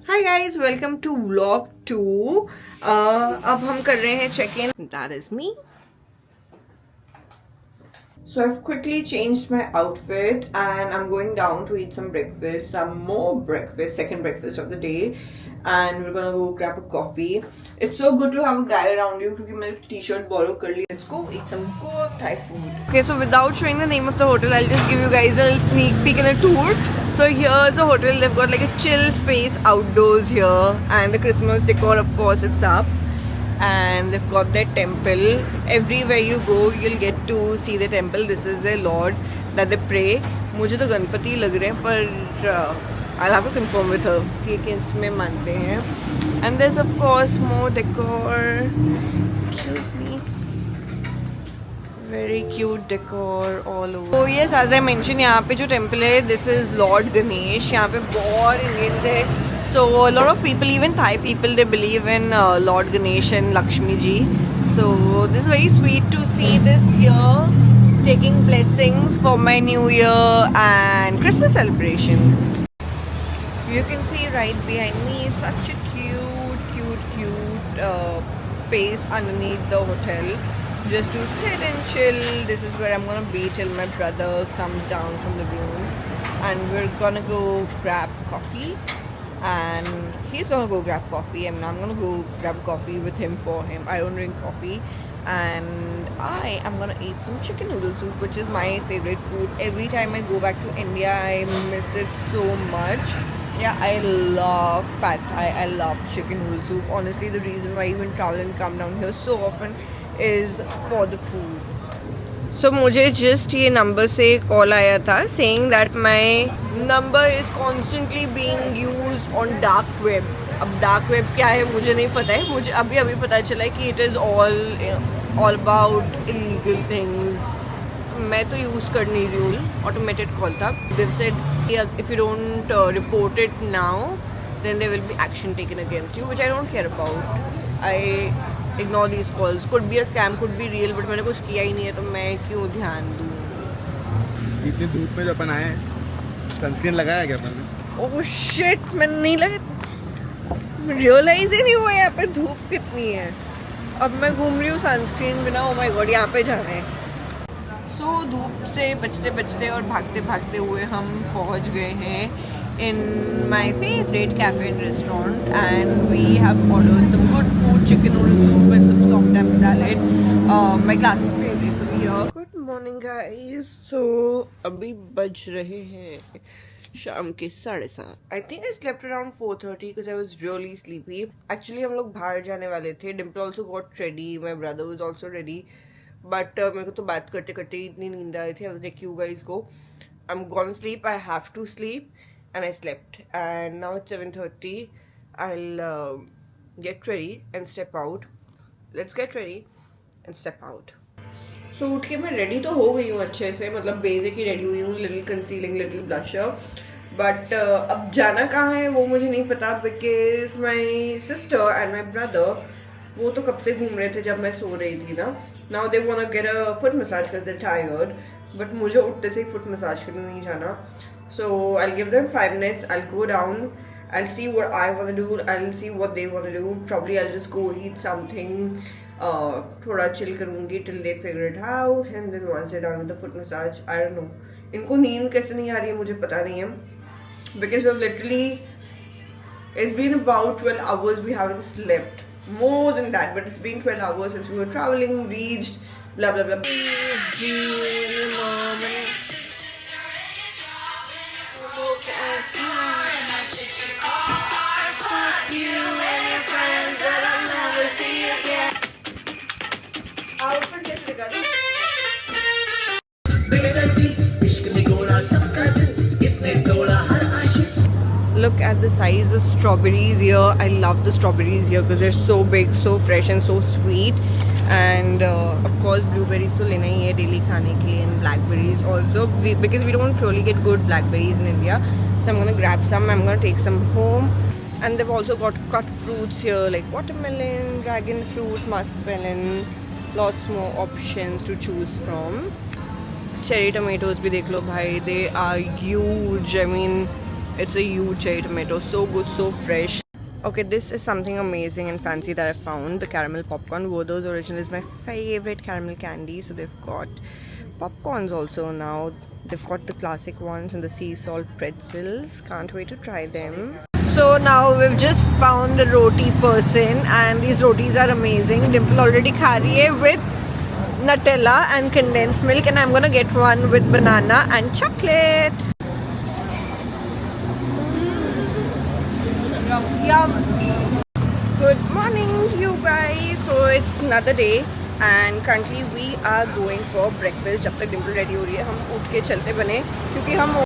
Hi guys, welcome to vlog 2. अब हम कर रहे हैं check in. That is me. So I've quickly changed my outfit and I'm going down to eat some breakfast, some more breakfast, second breakfast of the day. And we're gonna go grab a coffee. It's so good to have a guy around you because my t-shirt borrow कर ली. Let's go eat some good Thai food. Okay, so without showing the name of the hotel, I'll just give you guys a sneak peek and a tour. So here's the hotel. They've got like a chill space outdoors here, and the Christmas decor, of course, it's up. And they've got their temple. Everywhere you go, you'll get to see the temple. This is their Lord that they pray. मुझे तो गणपति लग रहे हैं पर I'll have to confirm with her कि किस में मानते हैं. And there's of course more decor. Excuse me. Very cute decor all over. So yes, as I mentioned, यहाँ पे जो temple है, this is Lord Ganesh. यहाँ पे बहुत Indians है. So a lot of people, even Thai people, they believe in Lord Ganesh and Lakshmi Ji. So this is very sweet to see this here, taking blessings for my New Year and Christmas celebration. You can see right behind me such a cute space underneath the hotel, just to sit and chill. This is where I'm gonna be till my brother comes down from the room, and we're gonna go grab coffee. And he's gonna go grab coffee and I'm gonna go grab coffee with him for him. I don't drink coffee. And I am gonna eat some chicken noodle soup, which is my favorite food. Every time I go back to India, I miss it so much. Yeah, I love pad thai. I love chicken noodle soup. Honestly, the reason why I even travel and come down here so often is for the food. So मुझे just ये number से call आया था saying that my number is constantly being used on dark web. अब dark web क्या है मुझे नहीं पता है. मुझे अभी पता चला है कि it is all about illegal things. मैं तो use कर नहीं रही हूँ. Automated call था. They've said if you don't report it now, then there will be action taken against you, which I don't care about. I ignore these calls. Could be a scam, could be real, but मैंने कुछ किया ही नहीं है तो मैं क्यों ध्यान दूँ. इतनी धूप में जो अपन आए सनस्क्रीन लगाया क्या अपन ने? ओह शिट, मैंने नहीं लगा. रियलाइज ही नहीं हुआ यहाँ पे धूप कितनी है. अब मैं घूम रही हूँ सनस्क्रीन बिना. ओ माय गॉड, यहाँ पे जाना है. सो धूप से बचते और भागते हुए हम पहुँच गए हैं in my favorite cafe and restaurant, and we have ordered some good food, chicken noodle soup and some soft ham salad, my classic favorites over here. Good morning guys. So अभी बज रहे हैं शाम के 7:30. I think I slept around 4:30 because I was really sleepy. Actually हम लोग बाहर जाने वाले थे. Dimple also got ready. My brother was also ready. But मेरे को तो बात करते करते इतनी नींद आ रही थी. I was like, you guys go. I'm gonna sleep. I have to sleep. And I slept, and now it's 7:30. I'll get ready and step out. Let's get ready and step out. So उठ के मैं ready तो हो गई हूँ अच्छे से. मतलब basic ही ready हुई हूँ. Little concealing, little blusher. But अब जाना कहाँ है वो मुझे नहीं पता, because my sister and my brother वो तो कब से घूम रहे थे जब मैं सो रही थी ना. Now they wanna get a foot massage because they're tired. But मुझे उठते से foot massage करने नहीं जाना. So I'll give them 5 minutes. I'll go down. I'll see what I want to do. I'll see what they want to do. Probably I'll just go eat something. थोड़ा chill करूँगी till they figure it out. And then once they're done with the foot massage, I don't know. इनको नींद कैसे नहीं आ रही है मुझे पता नहीं है. Because we've literally, it's been about 12 hours we haven't slept. More than that, but it's been 12 hours since we were traveling, reached, blah blah blah. Look at the size of strawberries here. I love the strawberries here because they're so big, so fresh and so sweet. And of course blueberries to lena hi hai daily khane ke liye, and blackberries also, because we don't really get good blackberries in India. So I'm gonna grab some. I'm gonna take some home. And they've also got cut fruits here like watermelon, dragon fruit, muskmelon. Lots more options to choose from. Cherry tomatoes bhi dekh lo bhai, they are huge. I mean It's a huge cherry tomato, so good, so fresh. Okay, this is something amazing and fancy that I found. The caramel popcorn. Worther's Original is my favorite caramel candy. So they've got popcorns also now. They've got the classic ones and the sea salt pretzels. Can't wait to try them. So now we've just found the roti person and these rotis are amazing. Dimple already kha rahi hai with Nutella and condensed milk, and I'm gonna get one with banana and chocolate. Yum. Good morning you guys. So it's another day and currently we are going for breakfast. जब तक Dimple ready हो रही है हम उठ के चलते बने क्योंकि हम